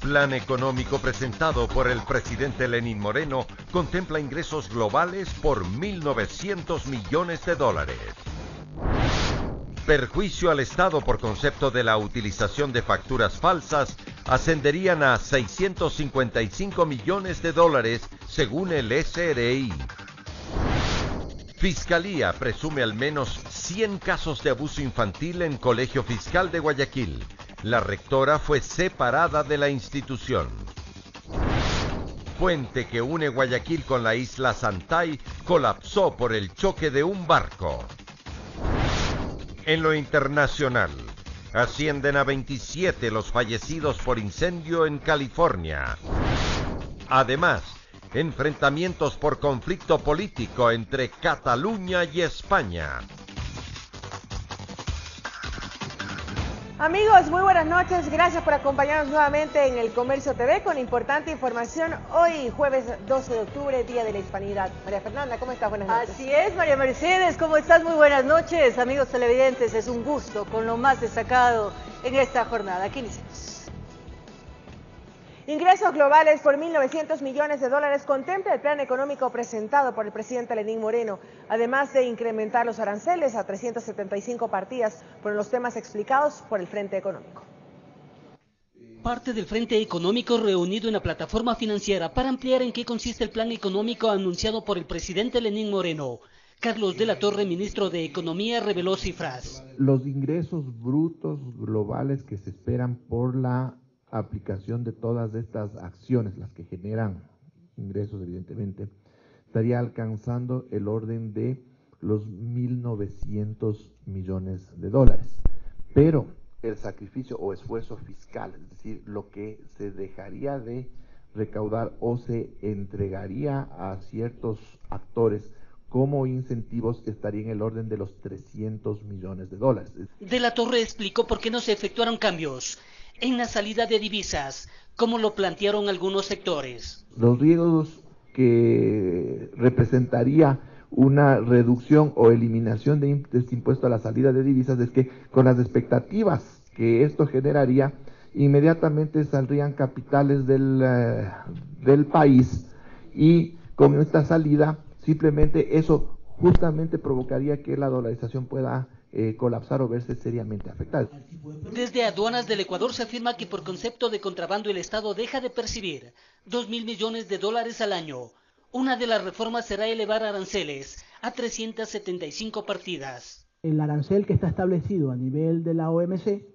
plan económico presentado por el presidente Lenín Moreno contempla ingresos globales por 1.900 millones de dólares. Perjuicio al Estado por concepto de la utilización de facturas falsas ascenderían a 655 millones de dólares según el SRI. Fiscalía presume al menos 100 casos de abuso infantil en Colegio Fiscal de Guayaquil. La rectora fue separada de la institución. Puente que une Guayaquil con la isla Santay colapsó por el choque de un barco. En lo internacional, ascienden a 27 los fallecidos por incendio en California. Además, enfrentamientos por conflicto político entre Cataluña y España. Amigos, muy buenas noches. Gracias por acompañarnos nuevamente en El Comercio TV con importante información. Hoy, jueves 12 de octubre, Día de la Hispanidad. María Fernanda, ¿cómo estás? Buenas noches. Así es, María Mercedes, ¿cómo estás? Muy buenas noches. Amigos televidentes, es un gusto con lo más destacado en esta jornada. Aquí iniciamos. Ingresos globales por 1.900 millones de dólares contempla el plan económico presentado por el presidente Lenín Moreno, además de incrementar los aranceles a 375 partidas por los temas explicados por el Frente Económico. Parte del Frente Económico reunido en la plataforma financiera para ampliar en qué consiste el plan económico anunciado por el presidente Lenín Moreno. Carlos de la Torre, ministro de Economía, reveló cifras. Los ingresos brutos globales que se esperan por la aplicación de todas estas acciones, las que generan ingresos evidentemente, estaría alcanzando el orden de los 1.900 millones de dólares. Pero el sacrificio o esfuerzo fiscal, es decir, lo que se dejaría de recaudar o se entregaría a ciertos actores como incentivos, estaría en el orden de los 300 millones de dólares. De la Torre explicó por qué no se efectuaron cambios en la salida de divisas, como lo plantearon algunos sectores. Los riesgos que representaría una reducción o eliminación de este impuesto a la salida de divisas es que con las expectativas que esto generaría, inmediatamente saldrían capitales del país, y con esta salida simplemente eso justamente provocaría que la dolarización pueda colapsar o verse seriamente afectada. Desde Aduanas del Ecuador se afirma que por concepto de contrabando el Estado deja de percibir 2.000 millones de dólares al año. Una de las reformas será elevar aranceles a 375 partidas. El arancel que está establecido a nivel de la OMC,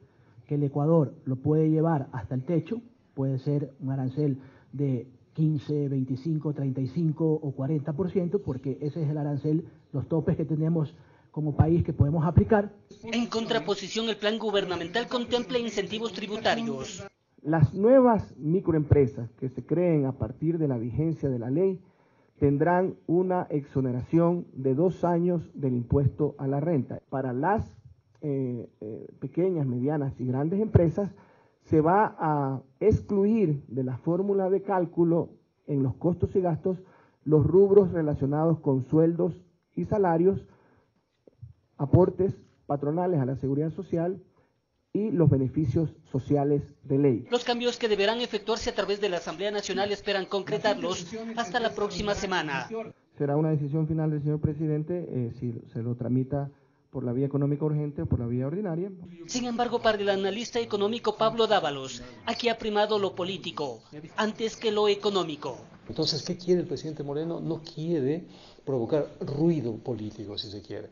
que el Ecuador lo puede llevar hasta el techo, puede ser un arancel de 15, 25, 35 o 40%, porque ese es el arancel, los topes que tenemos como país que podemos aplicar. En contraposición, el plan gubernamental contempla incentivos tributarios. Las nuevas microempresas que se creen a partir de la vigencia de la ley tendrán una exoneración de 2 años del impuesto a la renta. Para las pequeñas, medianas y grandes empresas se va a excluir de la fórmula de cálculo en los costos y gastos los rubros relacionados con sueldos y salarios, aportes patronales a la seguridad social y los beneficios sociales de ley. Los cambios que deberán efectuarse a través de la Asamblea Nacional esperan concretarlos hasta la próxima semana. Será una decisión final del señor presidente si se lo tramita por la vía económica urgente o por la vía ordinaria. Sin embargo, para el analista económico Pablo Dávalos, aquí ha primado lo político antes que lo económico. Entonces, ¿qué quiere el presidente Moreno? No quiere provocar ruido político, si se quiere.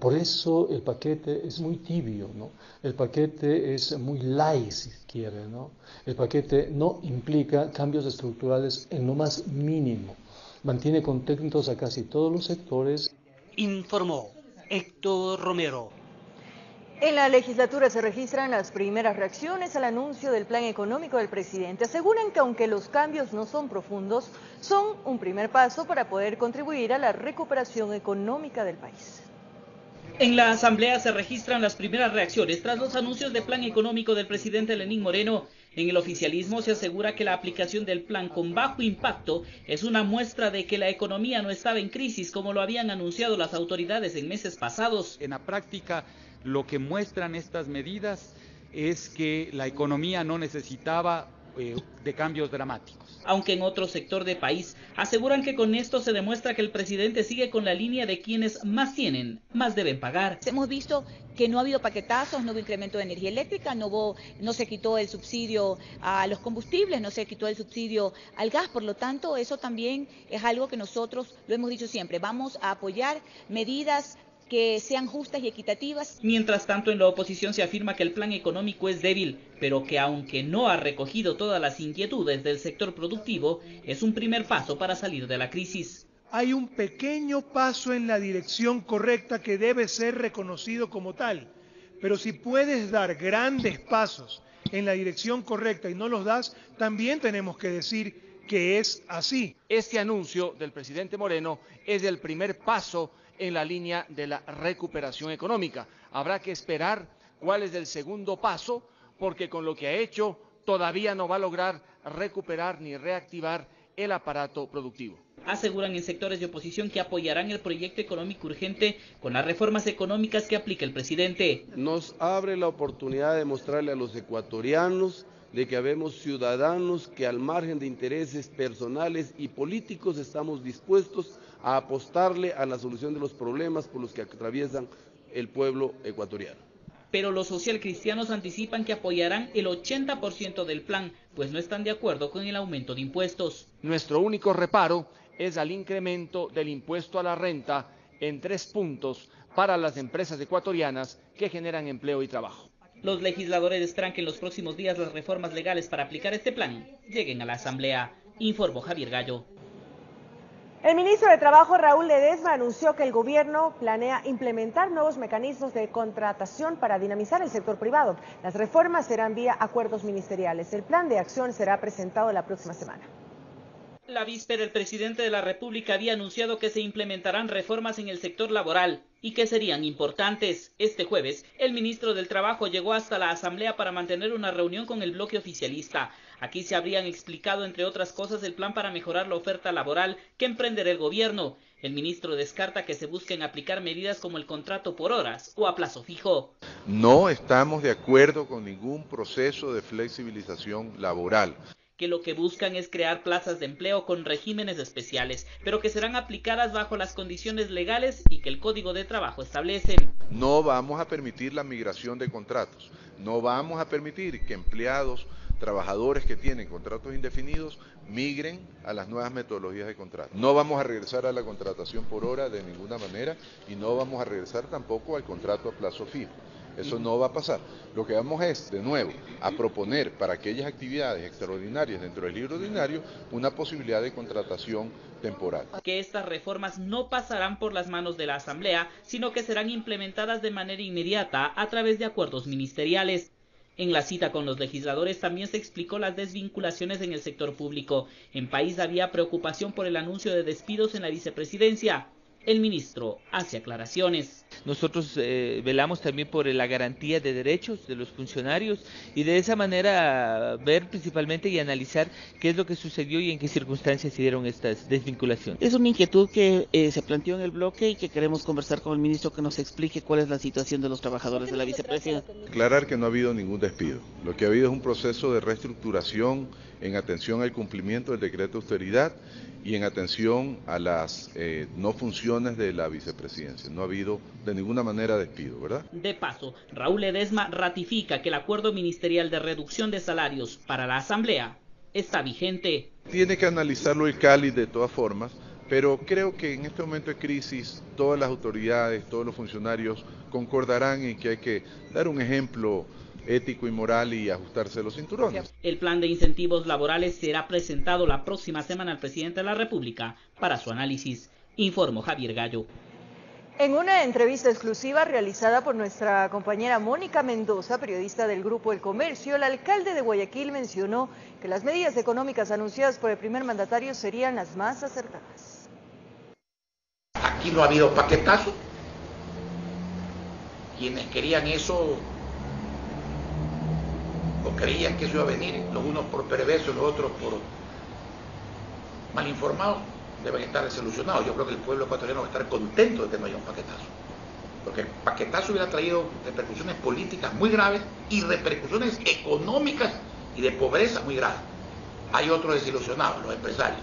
Por eso el paquete es muy tibio, ¿no? El paquete es muy light, si quiere, ¿no? El paquete no implica cambios estructurales en lo más mínimo. Mantiene contentos a casi todos los sectores. Informó Héctor Romero. En la legislatura se registran las primeras reacciones al anuncio del plan económico del presidente. Aseguran que aunque los cambios no son profundos, son un primer paso para poder contribuir a la recuperación económica del país. En la Asamblea se registran las primeras reacciones tras los anuncios del plan económico del presidente Lenín Moreno. En el oficialismo se asegura que la aplicación del plan con bajo impacto es una muestra de que la economía no estaba en crisis como lo habían anunciado las autoridades en meses pasados. En la práctica, lo que muestran estas medidas es que la economía no necesitaba de cambios dramáticos. Aunque en otro sector del país aseguran que con esto se demuestra que el presidente sigue con la línea de quienes más tienen, más deben pagar. Hemos visto que no ha habido paquetazos, no hubo incremento de energía eléctrica, no se quitó el subsidio a los combustibles, no se quitó el subsidio al gas, por lo tanto eso también es algo que nosotros lo hemos dicho siempre, vamos a apoyar medidas que sean justas y equitativas. Mientras tanto, en la oposición se afirma que el plan económico es débil, pero que aunque no ha recogido todas las inquietudes del sector productivo, es un primer paso para salir de la crisis. Hay un pequeño paso en la dirección correcta que debe ser reconocido como tal, pero si puedes dar grandes pasos en la dirección correcta y no los das, también tenemos que decir que es así. Este anuncio del presidente Moreno es el primer paso en la línea de la recuperación económica. Habrá que esperar cuál es el segundo paso, porque con lo que ha hecho todavía no va a lograr recuperar ni reactivar el aparato productivo. Aseguran en sectores de oposición que apoyarán el proyecto económico urgente con las reformas económicas que aplica el presidente. Nos abre la oportunidad de mostrarle a los ecuatorianos de que habemos ciudadanos que al margen de intereses personales y políticos estamos dispuestos a apostarle a la solución de los problemas por los que atraviesan el pueblo ecuatoriano. Pero los socialcristianos anticipan que apoyarán el 80% del plan, pues no están de acuerdo con el aumento de impuestos. Nuestro único reparo es al incremento del impuesto a la renta en 3 puntos para las empresas ecuatorianas que generan empleo y trabajo. Los legisladores esperan que en los próximos días las reformas legales para aplicar este plan lleguen a la Asamblea, informó Javier Gallo. El ministro de Trabajo, Raúl Ledesma, anunció que el gobierno planea implementar nuevos mecanismos de contratación para dinamizar el sector privado. Las reformas serán vía acuerdos ministeriales. El plan de acción será presentado la próxima semana. La víspera, el presidente de la República había anunciado que se implementarán reformas en el sector laboral y que serían importantes. Este jueves, el ministro del Trabajo llegó hasta la Asamblea para mantener una reunión con el bloque oficialista. Aquí se habrían explicado, entre otras cosas, el plan para mejorar la oferta laboral que emprenderá el gobierno. El ministro descarta que se busquen aplicar medidas como el contrato por horas o a plazo fijo. No estamos de acuerdo con ningún proceso de flexibilización laboral. Que lo que buscan es crear plazas de empleo con regímenes especiales, pero que serán aplicadas bajo las condiciones legales y que el Código de Trabajo establece. No vamos a permitir la migración de contratos, no vamos a permitir que empleados, trabajadores que tienen contratos indefinidos, migren a las nuevas metodologías de contrato. No vamos a regresar a la contratación por hora de ninguna manera y no vamos a regresar tampoco al contrato a plazo fijo. Eso no va a pasar. Lo que vamos es, de nuevo, a proponer para aquellas actividades extraordinarias dentro del libro ordinario una posibilidad de contratación temporal. Que estas reformas no pasarán por las manos de la Asamblea, sino que serán implementadas de manera inmediata a través de acuerdos ministeriales. En la cita con los legisladores también se explicó las desvinculaciones en el sector público. En país había preocupación por el anuncio de despidos en la vicepresidencia. El ministro hace aclaraciones. Nosotros velamos también por la garantía de derechos de los funcionarios y de esa manera ver principalmente y analizar qué es lo que sucedió y en qué circunstancias se dieron estas desvinculaciones. Es una inquietud que se planteó en el bloque y que queremos conversar con el ministro que nos explique cuál es la situación de los trabajadores de la vicepresidencia. Aclarar que no ha habido ningún despido. Lo que ha habido es un proceso de reestructuración en atención al cumplimiento del decreto de austeridad y en atención a las no funciones de la vicepresidencia. No ha habido de ninguna manera despido, ¿verdad? De paso, Raúl Ledesma ratifica que el acuerdo ministerial de reducción de salarios para la Asamblea está vigente. Tiene que analizarlo el Cali de todas formas, pero creo que en este momento de crisis todas las autoridades, todos los funcionarios concordarán en que hay que dar un ejemplo ético y moral y ajustarse los cinturones. El plan de incentivos laborales será presentado la próxima semana al presidente de la República para su análisis, informó Javier Gallo. En una entrevista exclusiva realizada por nuestra compañera Mónica Mendoza, periodista del Grupo El Comercio, el alcalde de Guayaquil mencionó que las medidas económicas anunciadas por el primer mandatario serían las más acertadas. Aquí no ha habido paquetazo. Quienes querían eso o creían que eso iba a venir, los unos por perversos, los otros por mal informados, deben estar desilusionados. Yo creo que el pueblo ecuatoriano va a estar contento de que no haya un paquetazo, porque el paquetazo hubiera traído repercusiones políticas muy graves y repercusiones económicas y de pobreza muy graves. hay otros desilusionados, los empresarios.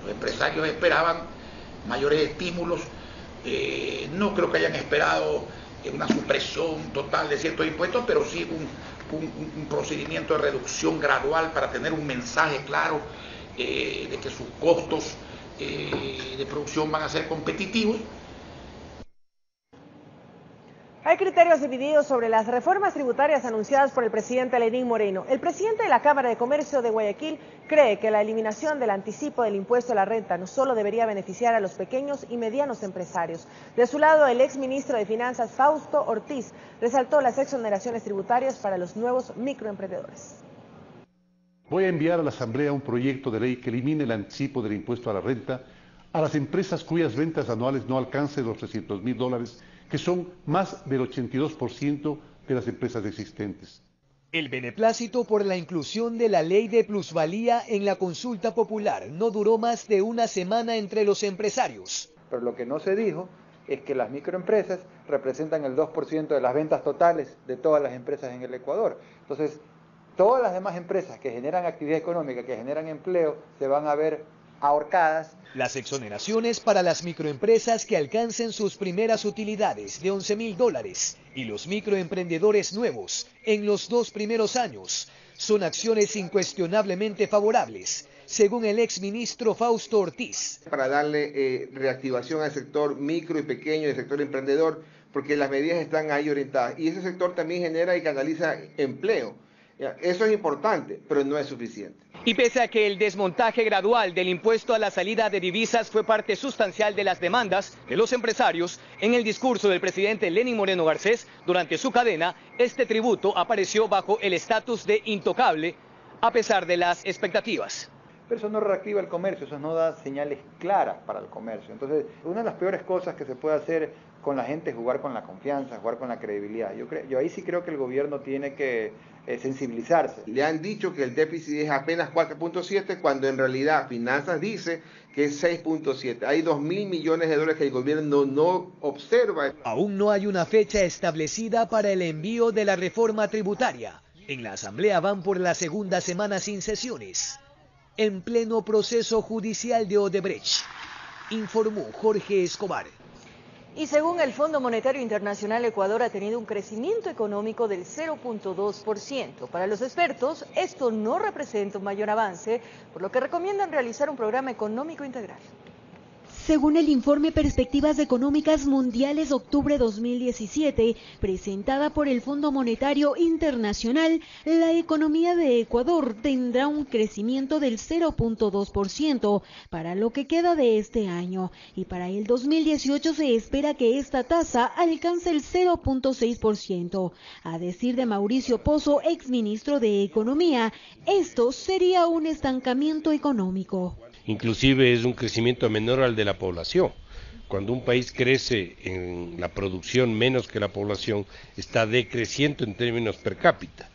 Los empresarios esperaban mayores estímulos, no creo que hayan esperado una supresión total de ciertos impuestos, pero sí un procedimiento de reducción gradual para tener un mensaje claro de que sus costos de producción van a ser competitivos. Hay criterios divididos sobre las reformas tributarias anunciadas por el presidente Lenín Moreno. El presidente de la Cámara de Comercio de Guayaquil cree que la eliminación del anticipo del impuesto a la renta no solo debería beneficiar a los pequeños y medianos empresarios. De su lado, el exministro de Finanzas, Fausto Ortiz, resaltó las exoneraciones tributarias para los nuevos microemprendedores. Voy a enviar a la Asamblea un proyecto de ley que elimine el anticipo del impuesto a la renta a las empresas cuyas ventas anuales no alcancen los $300.000, que son más del 82% de las empresas existentes. El beneplácito por la inclusión de la ley de plusvalía en la consulta popular no duró más de una semana entre los empresarios. Pero lo que no se dijo es que las microempresas representan el 2% de las ventas totales de todas las empresas en el Ecuador. Entonces, todas las demás empresas que generan actividad económica, que generan empleo, se van a ver ahorcadas. Las exoneraciones para las microempresas que alcancen sus primeras utilidades de $11.000 y los microemprendedores nuevos en los 2 primeros años son acciones incuestionablemente favorables, según el exministro Fausto Ortiz. Para darle reactivación al sector micro y pequeño y al sector emprendedor, porque las medidas están ahí orientadas y ese sector también genera y canaliza empleo. Eso es importante, pero no es suficiente. Y pese a que el desmontaje gradual del impuesto a la salida de divisas fue parte sustancial de las demandas de los empresarios, en el discurso del presidente Lenín Moreno Garcés, durante su cadena, este tributo apareció bajo el estatus de intocable, a pesar de las expectativas. Pero eso no reactiva el comercio, eso no da señales claras para el comercio. Entonces, una de las peores cosas que se puede hacer con la gente es jugar con la confianza, jugar con la credibilidad. Yo ahí sí creo que el gobierno tiene que sensibilizarse. Le han dicho que el déficit es apenas 4.7, cuando en realidad Finanzas dice que es 6.7. Hay $2.000 millones que el gobierno no observa. Aún no hay una fecha establecida para el envío de la reforma tributaria. En la Asamblea van por la segunda semana sin sesiones, en pleno proceso judicial de Odebrecht, informó Jorge Escobar. Y según el Fondo Monetario Internacional, Ecuador ha tenido un crecimiento económico del 0.2%. Para los expertos, esto no representa un mayor avance, por lo que recomiendan realizar un programa económico integral. Según el informe Perspectivas Económicas Mundiales octubre 2017, presentada por el Fondo Monetario Internacional, la economía de Ecuador tendrá un crecimiento del 0.2% para lo que queda de este año, y para el 2018 se espera que esta tasa alcance el 0.6%. A decir de Mauricio Pozo, exministro de Economía, esto sería un estancamiento económico. Inclusive es un crecimiento menor al de la población. Cuando un país crece en la producción menos que la población, está decreciendo en términos per cápita.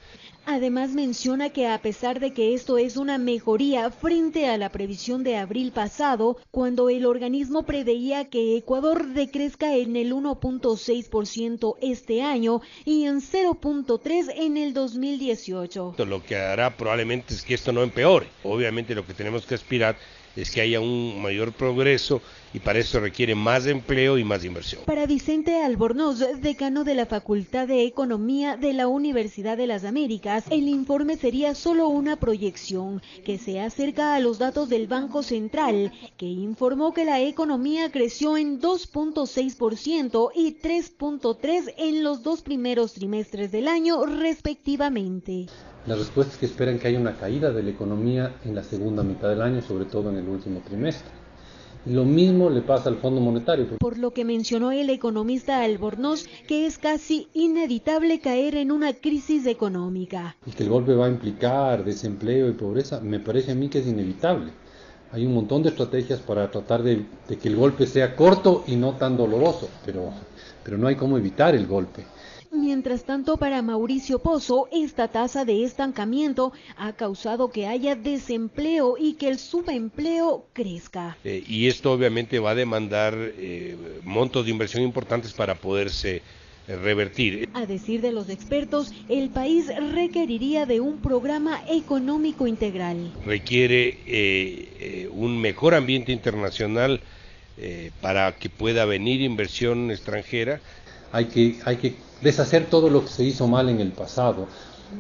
Además menciona que a pesar de que esto es una mejoría frente a la previsión de abril pasado, cuando el organismo preveía que Ecuador decrezca en el 1.6% este año y en 0.3% en el 2018. Lo que hará probablemente es que esto no empeore. Obviamente lo que tenemos que aspirar es que haya un mayor progreso y para eso requiere más empleo y más inversión. Para Vicente Albornoz, decano de la Facultad de Economía de la Universidad de las Américas, el informe sería solo una proyección que se acerca a los datos del Banco Central, que informó que la economía creció en 2.6% y 3.3% en los 2 primeros trimestres del año, respectivamente. La respuesta es que esperan que haya una caída de la economía en la segunda mitad del año, sobre todo en el último trimestre. Lo mismo le pasa al Fondo Monetario. Por lo que mencionó el economista Albornoz que es casi inevitable caer en una crisis económica. Y que el golpe va a implicar desempleo y pobreza, me parece a mí que es inevitable. Hay un montón de estrategias para tratar de que el golpe sea corto y no tan doloroso, pero no hay cómo evitar el golpe. Mientras tanto, para Mauricio Pozo, esta tasa de estancamiento ha causado que haya desempleo y que el subempleo crezca. Y esto obviamente va a demandar montos de inversión importantes para poderse revertir. A decir de los expertos, el país requeriría de un programa económico integral. Requiere un mejor ambiente internacional para que pueda venir inversión extranjera. Hay que deshacer todo lo que se hizo mal en el pasado.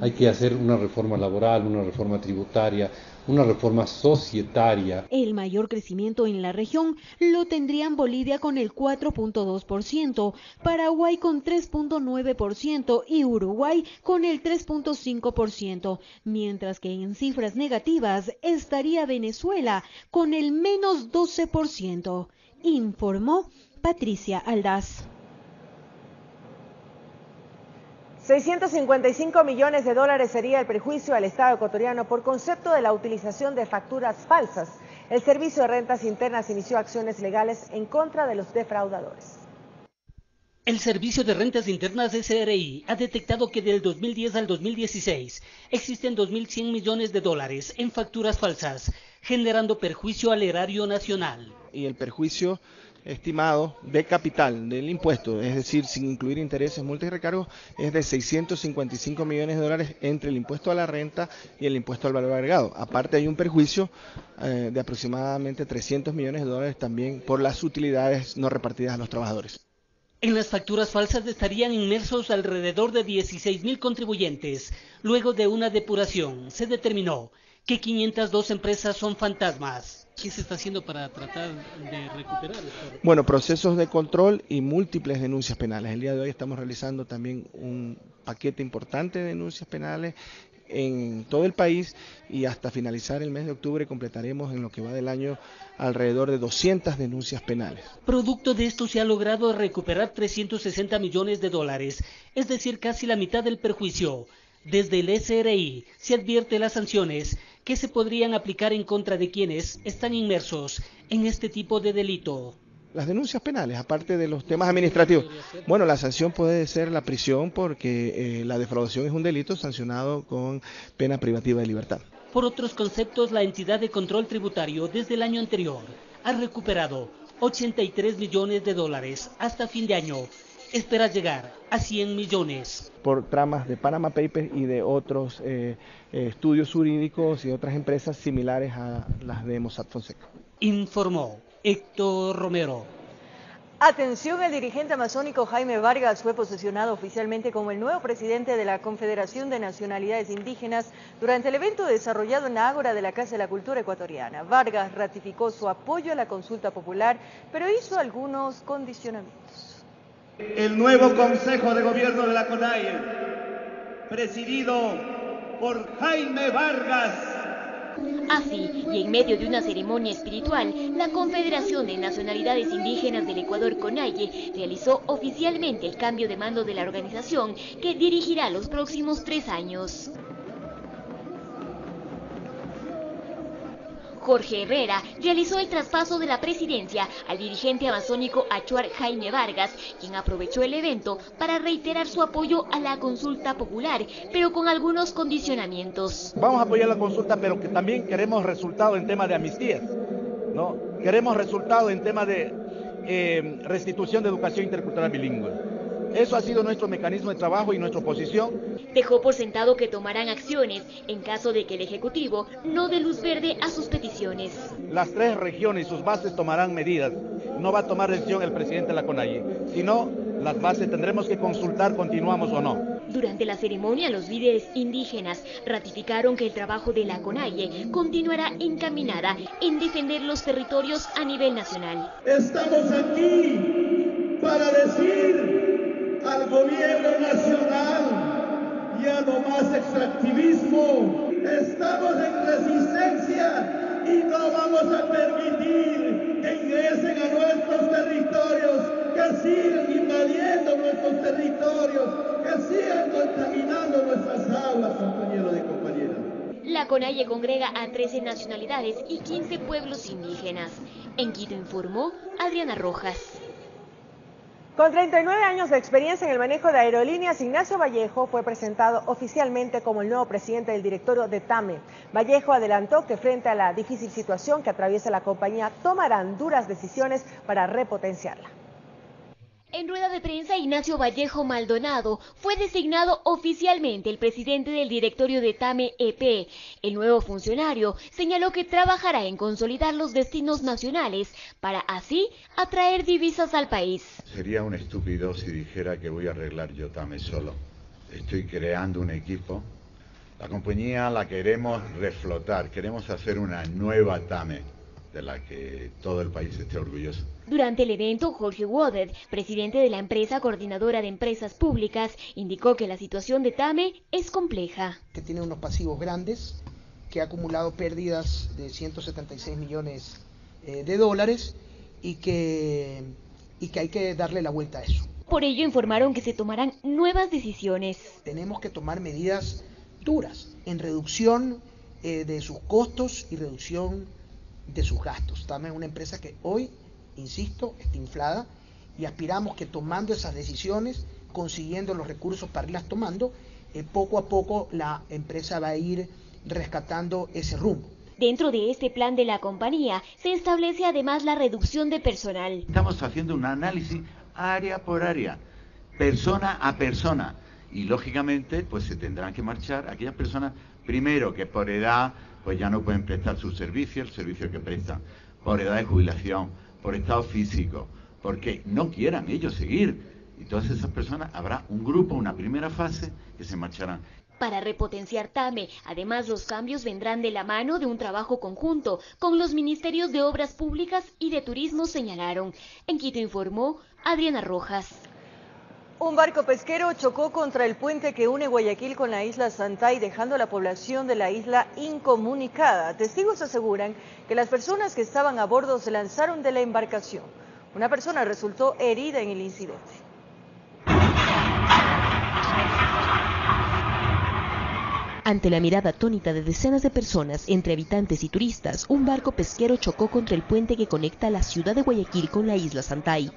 Hay que hacer una reforma laboral, una reforma tributaria, una reforma societaria. El mayor crecimiento en la región lo tendrían Bolivia con el 4.2%, Paraguay con 3.9% y Uruguay con el 3.5%, mientras que en cifras negativas estaría Venezuela con el menos 12%, informó Patricia Aldaz. 655 millones de dólares sería el perjuicio al Estado ecuatoriano por concepto de la utilización de facturas falsas. El Servicio de Rentas Internas inició acciones legales en contra de los defraudadores. El Servicio de Rentas Internas de SRI ha detectado que del 2010 al 2016 existen 2.100 millones de dólares en facturas falsas, generando perjuicio al erario nacional. Y el perjuicio estimado de capital del impuesto, es decir, sin incluir intereses, multas y recargos, es de 655 millones de dólares entre el impuesto a la renta y el impuesto al valor agregado. Aparte hay un perjuicio de aproximadamente 300 millones de dólares también por las utilidades no repartidas a los trabajadores. En las facturas falsas estarían inmersos alrededor de 16.000 contribuyentes. Luego de una depuración, se determinó que 502 empresas son fantasmas. ¿Qué se está haciendo para tratar de recuperar esto? Bueno, procesos de control y múltiples denuncias penales. El día de hoy estamos realizando también un paquete importante de denuncias penales en todo el país y hasta finalizar el mes de octubre completaremos en lo que va del año alrededor de 200 denuncias penales. Producto de esto se ha logrado recuperar 360 millones de dólares, es decir, casi la mitad del perjuicio. Desde el SRI se advierte las sanciones que se podrían aplicar en contra de quienes están inmersos en este tipo de delito. Las denuncias penales, aparte de los temas administrativos. Bueno, la sanción puede ser la prisión porque la defraudación es un delito sancionado con pena privativa de libertad. Por otros conceptos, la entidad de control tributario desde el año anterior ha recuperado 83 millones de dólares hasta fin de año. Espera llegar a 100 millones. Por tramas de Panama Papers y de otros estudios jurídicos y otras empresas similares a las de Mossack Fonseca. Informó Héctor Romero. Atención, el dirigente amazónico Jaime Vargas fue posesionado oficialmente como el nuevo presidente de la Confederación de Nacionalidades Indígenas durante el evento desarrollado en la Ágora de la Casa de la Cultura Ecuatoriana. Vargas ratificó su apoyo a la consulta popular, pero hizo algunos condicionamientos. El nuevo Consejo de Gobierno de la CONAIE, presidido por Jaime Vargas. Así, y en medio de una ceremonia espiritual, la Confederación de Nacionalidades Indígenas del Ecuador, CONAIE, realizó oficialmente el cambio de mando de la organización que dirigirá los próximos 3 años. Jorge Herrera realizó el traspaso de la presidencia al dirigente amazónico achuar Jaime Vargas, quien aprovechó el evento para reiterar su apoyo a la consulta popular, pero con algunos condicionamientos. Vamos a apoyar la consulta, pero que también queremos resultados en tema de amnistías, ¿no? Queremos resultados en tema de restitución de educación intercultural bilingüe. Eso ha sido nuestro mecanismo de trabajo y nuestra posición. Dejó por sentado que tomarán acciones en caso de que el Ejecutivo no dé luz verde a sus peticiones. Las 3 regiones y sus bases tomarán medidas. No va a tomar decisión el presidente de la CONAIE, sino las bases tendremos que consultar, continuamos o no. Durante la ceremonia, los líderes indígenas ratificaron que el trabajo de la CONAIE continuará encaminada en defender los territorios a nivel nacional. Estamos aquí para decir al gobierno nacional y a lo más extractivismo, estamos en resistencia y no vamos a permitir que ingresen a nuestros territorios, que sigan invadiendo nuestros territorios, que sigan contaminando nuestras aguas, compañeros y compañeras. La CONAIE congrega a 13 nacionalidades y 15 pueblos indígenas. En Quito informó Adriana Rojas. Con 39 años de experiencia en el manejo de aerolíneas, Ignacio Vallejo fue presentado oficialmente como el nuevo presidente del directorio de TAME. Vallejo adelantó que frente a la difícil situación que atraviesa la compañía, tomarán duras decisiones para repotenciarla. En rueda de prensa, Ignacio Vallejo Maldonado fue designado oficialmente el presidente del directorio de TAME EP. El nuevo funcionario señaló que trabajará en consolidar los destinos nacionales para así atraer divisas al país. Sería un estúpido si dijera que voy a arreglar yo TAME solo. Estoy creando un equipo. La compañía la queremos reflotar, queremos hacer una nueva TAME de la que todo el país esté orgulloso. Durante el evento, Jorge Wodet, presidente de la empresa coordinadora de empresas públicas, indicó que la situación de TAME es compleja. Que tiene unos pasivos grandes, que ha acumulado pérdidas de 176 millones de dólares y que hay que darle la vuelta a eso. Por ello informaron que se tomarán nuevas decisiones. Tenemos que tomar medidas duras en reducción de sus costos y reducción de sus gastos. TAME es una empresa que hoy, insisto, está inflada y aspiramos que tomando esas decisiones, consiguiendo los recursos para irlas tomando, poco a poco la empresa va a ir rescatando ese rumbo. Dentro de este plan de la compañía se establece además la reducción de personal. Estamos haciendo un análisis área por área, persona a persona, y lógicamente pues se tendrán que marchar aquellas personas, primero que por edad pues ya no pueden prestar sus servicios, el servicio que prestan, por edad de jubilación, por estado físico, porque no quieran ellos seguir. Y todas esas personas, habrá un grupo, una primera fase, que se marcharán. Para repotenciar TAME, además los cambios vendrán de la mano de un trabajo conjunto con los ministerios de Obras Públicas y de Turismo, señalaron. En Quito informó Adriana Rojas. Un barco pesquero chocó contra el puente que une Guayaquil con la isla Santay, dejando a la población de la isla incomunicada. Testigos aseguran que las personas que estaban a bordo se lanzaron de la embarcación. Una persona resultó herida en el incidente. Ante la mirada atónita de decenas de personas, entre habitantes y turistas, un barco pesquero chocó contra el puente que conecta la ciudad de Guayaquil con la isla Santay.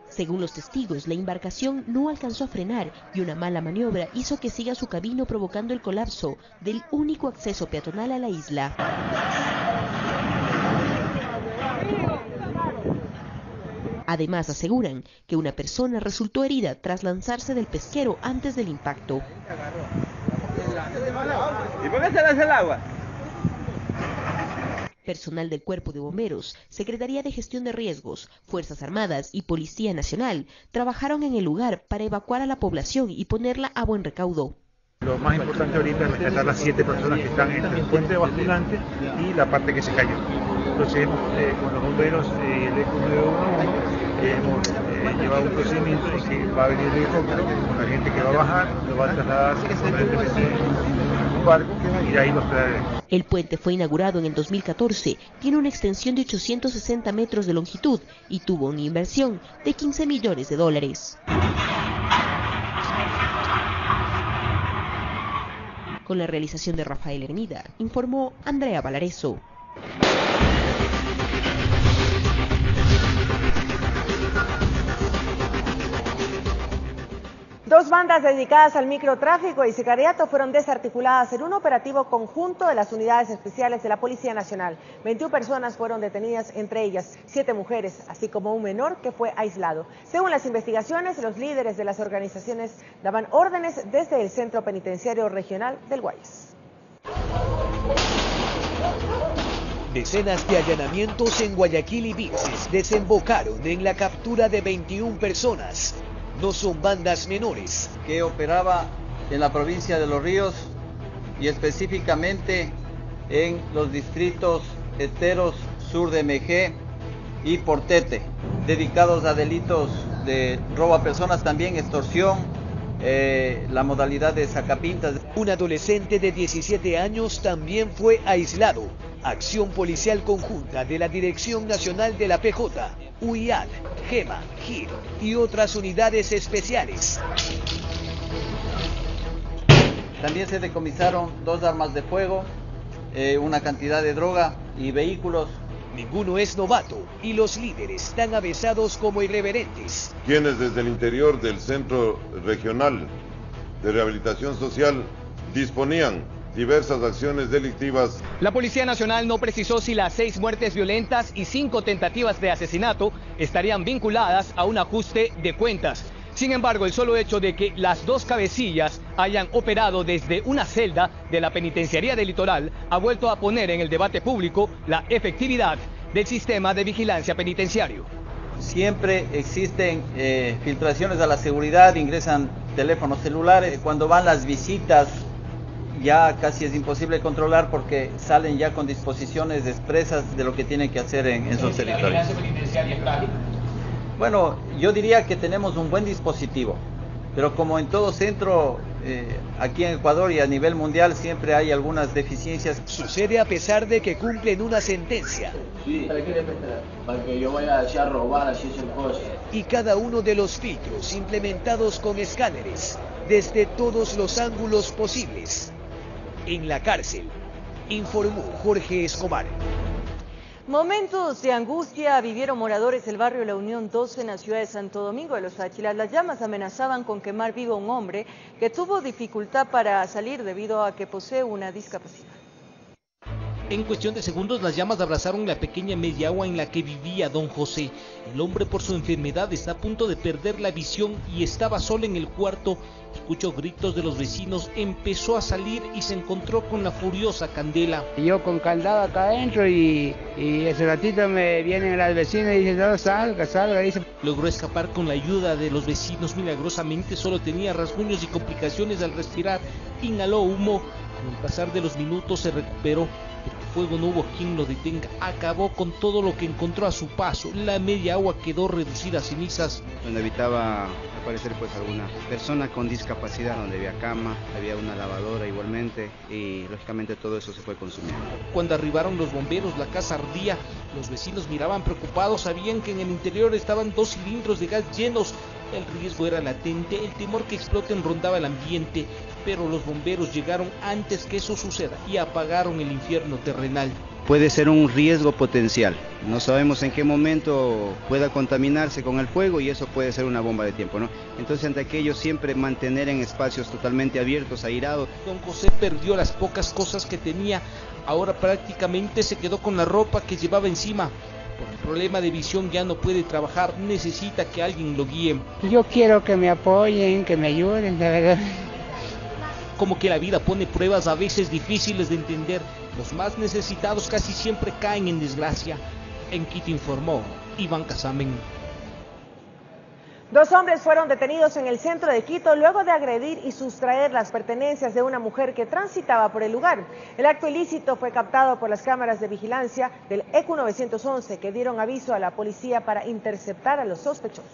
Según los testigos, la embarcación no alcanzó a frenar y una mala maniobra hizo que siga su camino, provocando el colapso del único acceso peatonal a la isla. Además, aseguran que una persona resultó herida tras lanzarse del pesquero antes del impacto. ¿Y por qué se lanza el agua? Personal del Cuerpo de Bomberos, Secretaría de Gestión de Riesgos, Fuerzas Armadas y Policía Nacional trabajaron en el lugar para evacuar a la población y ponerla a buen recaudo. Lo más importante ahorita es rescatar las 7 personas que están entre el puente basculante y la parte que se cayó. Entonces con los bomberos y el ECO 911 hemos llevado un procedimiento en que va a venir el helicóptero con la gente que va a bajar, lo va a trasladar permanentemente en un barco y de ahí los traeremos. El puente fue inaugurado en el 2014, tiene una extensión de 860 metros de longitud y tuvo una inversión de 15 millones de dólares. Con la realización de Rafael Hermida, informó Andrea Valareso. Dos bandas dedicadas al microtráfico y sicariato fueron desarticuladas en un operativo conjunto de las unidades especiales de la Policía Nacional. 21 personas fueron detenidas, entre ellas 7 mujeres, así como un menor que fue aislado. Según las investigaciones, los líderes de las organizaciones daban órdenes desde el Centro Penitenciario Regional del Guayas. Decenas de allanamientos en Guayaquil y Vinces desembocaron en la captura de 21 personas. No son bandas menores. Que operaba en la provincia de Los Ríos y específicamente en los distritos Esteros, Sur de Mejé y Portete, dedicados a delitos de robo a personas, también extorsión, la modalidad de sacapintas. Un adolescente de 17 años también fue aislado. Acción policial conjunta de la Dirección Nacional de la PJ, UIAD, GEMA, GIR y otras unidades especiales. También se decomisaron 2 armas de fuego, una cantidad de droga y vehículos. Ninguno es novato y los líderes están avesados como irreverentes. Quienes desde el interior del Centro Regional de Rehabilitación Social disponían diversas acciones delictivas. La Policía Nacional no precisó si las 6 muertes violentas y 5 tentativas de asesinato estarían vinculadas a un ajuste de cuentas. Sin embargo, el solo hecho de que las 2 cabecillas hayan operado desde una celda de la Penitenciaría del Litoral ha vuelto a poner en el debate público la efectividad del sistema de vigilancia penitenciario. Siempre existen filtraciones a la seguridad, ingresan teléfonos celulares. Cuando van las visitas ya casi es imposible controlar porque salen ya con disposiciones expresas de lo que tienen que hacer en esos territorios. ¿La vigilancia penitenciaria es frágil? Bueno, yo diría que tenemos un buen dispositivo, pero como en todo centro, aquí en Ecuador y a nivel mundial siempre hay algunas deficiencias. Sucede a pesar de que cumplen una sentencia. Sí, ¿para qué le prestará? Para que yo vaya allá a robar, así hacer cosas. Y cada uno de los filtros implementados con escáneres desde todos los ángulos posibles. En la cárcel, informó Jorge Escobar. Momentos de angustia vivieron moradores del barrio La Unión 12 en la ciudad de Santo Domingo de los Áchilas. Las llamas amenazaban con quemar vivo a un hombre que tuvo dificultad para salir debido a que posee una discapacidad. En cuestión de segundos, las llamas abrazaron la pequeña media agua en la que vivía don José. El hombre, por su enfermedad, está a punto de perder la visión y estaba solo en el cuarto. Escuchó gritos de los vecinos, empezó a salir y se encontró con la furiosa Candela. Yo con candado acá adentro y ese ratito me vienen las vecinas y dicen, no, salga, dice. Logró escapar con la ayuda de los vecinos. Milagrosamente solo tenía rasguños y complicaciones al respirar. Inhaló humo. Con el pasar de los minutos se recuperó. El fuego no hubo quien lo detenga, acabó con todo lo que encontró a su paso. La media agua quedó reducida a cenizas. Donde habitaba, al parecer, pues alguna persona con discapacidad, donde había cama, había una lavadora igualmente, y lógicamente todo eso se fue consumiendo. Cuando arribaron los bomberos, la casa ardía. Los vecinos miraban preocupados, sabían que en el interior estaban 2 cilindros de gas llenos. El riesgo era latente, el temor que exploten rondaba el ambiente, pero los bomberos llegaron antes que eso suceda y apagaron el infierno terrenal. Puede ser un riesgo potencial, no sabemos en qué momento pueda contaminarse con el fuego y eso puede ser una bomba de tiempo, ¿no? Entonces, ante aquello, siempre mantener en espacios totalmente abiertos, airados. Don José perdió las pocas cosas que tenía, ahora prácticamente se quedó con la ropa que llevaba encima. Por el problema de visión ya no puede trabajar, necesita que alguien lo guíe. Yo quiero que me apoyen, que me ayuden, la verdad. Como que la vida pone pruebas a veces difíciles de entender. Los más necesitados casi siempre caen en desgracia. En Quito informó Iván Casamen. 2 hombres fueron detenidos en el centro de Quito luego de agredir y sustraer las pertenencias de una mujer que transitaba por el lugar. El acto ilícito fue captado por las cámaras de vigilancia del ECU 911 que dieron aviso a la policía para interceptar a los sospechosos.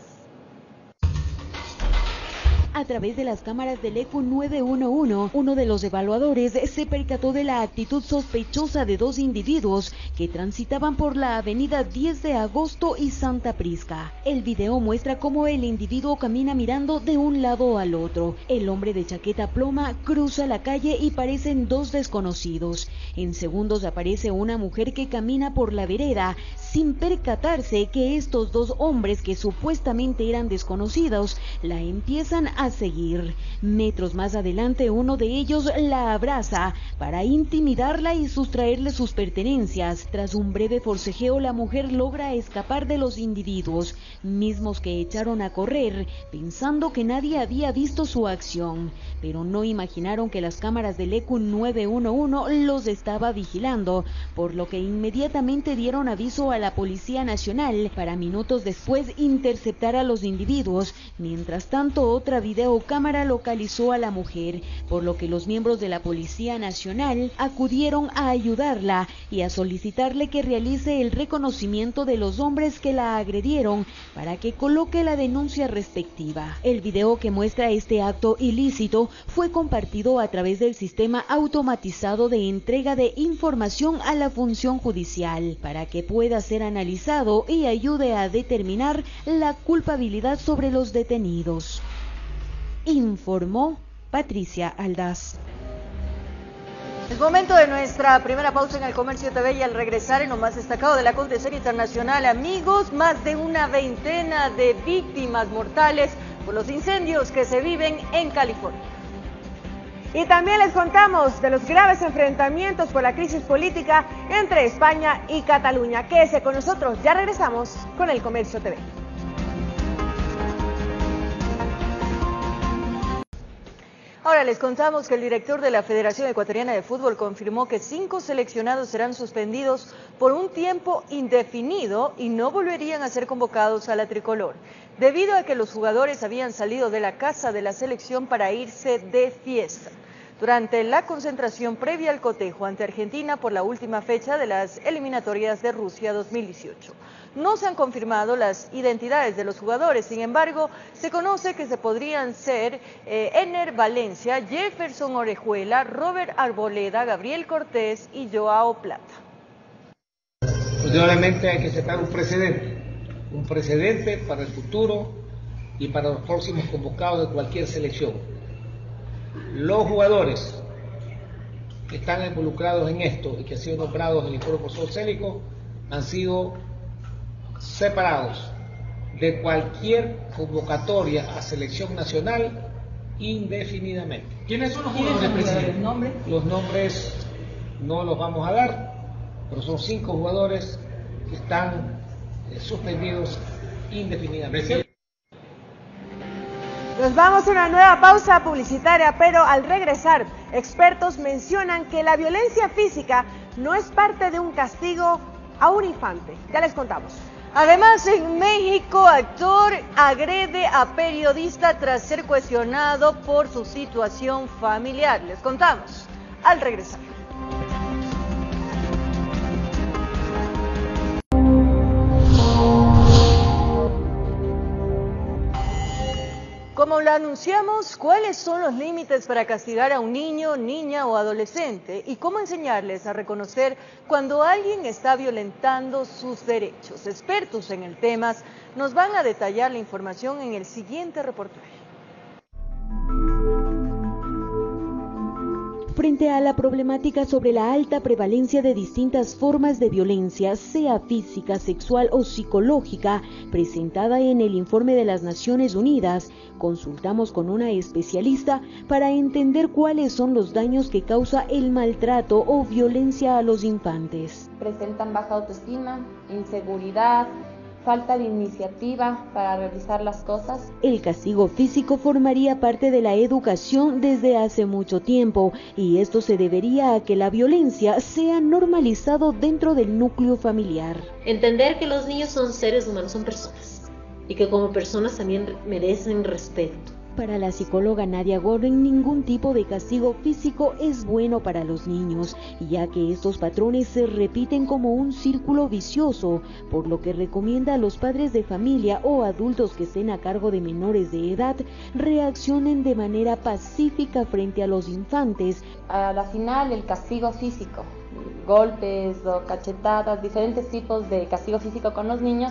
A través de las cámaras del ECU 911, uno de los evaluadores se percató de la actitud sospechosa de 2 individuos que transitaban por la avenida 10 de Agosto y Santa Prisca. El video muestra cómo el individuo camina mirando de un lado al otro. El hombre de chaqueta ploma cruza la calle y parecen 2 desconocidos. En segundos aparece una mujer que camina por la vereda sin percatarse que estos 2 hombres que supuestamente eran desconocidos la empiezan a seguir. Metros más adelante, uno de ellos la abraza para intimidarla y sustraerle sus pertenencias. Tras un breve forcejeo, la mujer logra escapar de los individuos, mismos que echaron a correr, pensando que nadie había visto su acción, pero no imaginaron que las cámaras del ECU 911 los estaba vigilando, por lo que inmediatamente dieron aviso a la Policía Nacional para minutos después interceptar a los individuos. Mientras tanto, otra videocámara localizó a la mujer, por lo que los miembros de la Policía Nacional acudieron a ayudarla y a solicitarle que realice el reconocimiento de los hombres que la agredieron para que coloque la denuncia respectiva. El video que muestra este acto ilícito fue compartido a través del sistema automatizado de entrega de información a la función judicial para que pueda ser analizado y ayude a determinar la culpabilidad sobre los detenidos. Informó Patricia Aldaz. Es momento de nuestra primera pausa en el Comercio TV y al regresar en lo más destacado del acontecer internacional, amigos, más de una veintena de víctimas mortales por los incendios que se viven en California. Y también les contamos de los graves enfrentamientos por la crisis política entre España y Cataluña. Quédese con nosotros, ya regresamos con El Comercio TV. Ahora les contamos que el director de la Federación Ecuatoriana de Fútbol confirmó que 5 seleccionados serán suspendidos por un tiempo indefinido y no volverían a ser convocados a la tricolor, debido a que los jugadores habían salido de la casa de la selección para irse de fiesta durante la concentración previa al cotejo ante Argentina por la última fecha de las eliminatorias de Rusia 2018. No se han confirmado las identidades de los jugadores, sin embargo, se conoce que se podrían ser Ener Valencia, Jefferson Orejuela, Robert Arboleda, Gabriel Cortés y Joao Plata. Indudablemente hay que sentar un precedente para el futuro y para los próximos convocados de cualquier selección. Los jugadores que están involucrados en esto y que han sido nombrados en el informe del profesor Célico han sido separados de cualquier convocatoria a selección nacional indefinidamente. ¿Quiénes son los jugadores, presidente? Los nombres no los vamos a dar, pero son 5 jugadores que están suspendidos indefinidamente. Nos vamos a una nueva pausa publicitaria, pero al regresar, expertos mencionan que la violencia física no es parte de un castigo a un infante. Ya les contamos. Además, en México, actor agrede a periodista tras ser cuestionado por su situación familiar. Les contamos al regresar. Como lo anunciamos, ¿cuáles son los límites para castigar a un niño, niña o adolescente? ¿Y cómo enseñarles a reconocer cuando alguien está violentando sus derechos? Expertos en el tema nos van a detallar la información en el siguiente reportaje. Frente a la problemática sobre la alta prevalencia de distintas formas de violencia, sea física, sexual o psicológica, presentada en el informe de las Naciones Unidas, consultamos con una especialista para entender cuáles son los daños que causa el maltrato o violencia a los infantes. Presentan baja autoestima, inseguridad, falta de iniciativa para realizar las cosas. El castigo físico formaría parte de la educación desde hace mucho tiempo y esto se debería a que la violencia sea normalizado dentro del núcleo familiar. Entender que los niños son seres humanos, son personas y que como personas también merecen respeto. Para la psicóloga Nadia Gordon, ningún tipo de castigo físico es bueno para los niños, ya que estos patrones se repiten como un círculo vicioso, por lo que recomienda a los padres de familia o adultos que estén a cargo de menores de edad reaccionen de manera pacífica frente a los infantes. A la final, el castigo físico, golpes o cachetadas, diferentes tipos de castigo físico con los niños,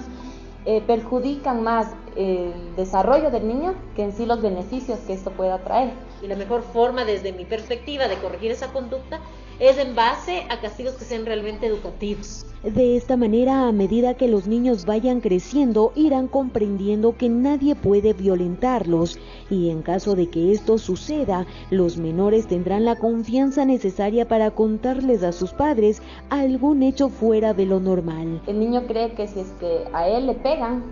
perjudican más el desarrollo del niño que en sí los beneficios que esto pueda traer. Y la mejor forma desde mi perspectiva de corregir esa conducta es en base a castigos que sean realmente educativos. De esta manera, a medida que los niños vayan creciendo, irán comprendiendo que nadie puede violentarlos y en caso de que esto suceda, los menores tendrán la confianza necesaria para contarles a sus padres algún hecho fuera de lo normal. El niño cree que si es que a él le pegan,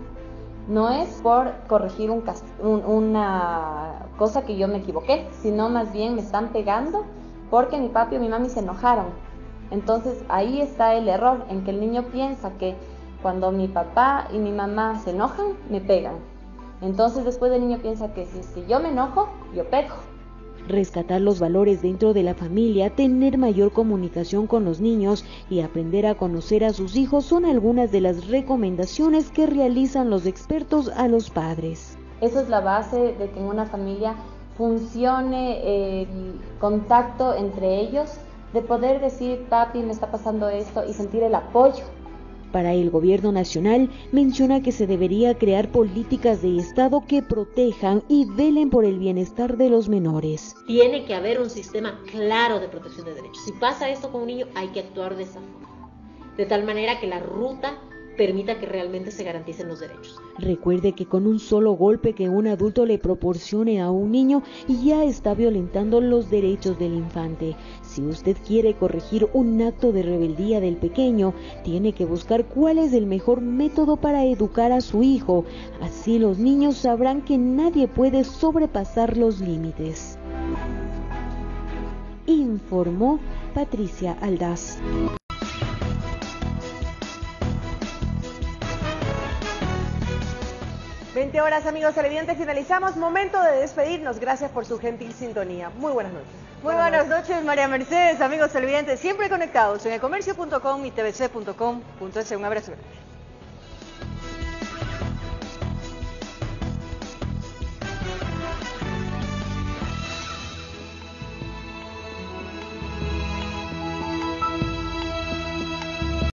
no es por corregir una cosa que yo me equivoqué, sino más bien me están pegando porque mi papi o mi mami se enojaron. Entonces ahí está el error, en que el niño piensa que cuando mi papá y mi mamá se enojan, me pegan. Entonces después el niño piensa que si es que yo me enojo, yo pego. Rescatar los valores dentro de la familia, tener mayor comunicación con los niños y aprender a conocer a sus hijos son algunas de las recomendaciones que realizan los expertos a los padres. Eso es la base de que en una familia funcione el contacto entre ellos, de poder decir, papi, me está pasando esto, y sentir el apoyo. Para el gobierno nacional, menciona que se debería crear políticas de Estado que protejan y velen por el bienestar de los menores. Tiene que haber un sistema claro de protección de derechos. Si pasa esto con un niño, hay que actuar de esa forma. De tal manera que la ruta permita que realmente se garanticen los derechos. Recuerde que con un solo golpe que un adulto le proporcione a un niño ya está violentando los derechos del infante. Si usted quiere corregir un acto de rebeldía del pequeño, tiene que buscar cuál es el mejor método para educar a su hijo. Así los niños sabrán que nadie puede sobrepasar los límites. Informó Patricia Aldaz. 20 horas, amigos televidentes, finalizamos. Momento de despedirnos. Gracias por su gentil sintonía. Muy buenas noches. Muy buenas noches, María Mercedes, amigos televidentes, siempre conectados en elcomercio.com y tvc.com.es. Un abrazo grande.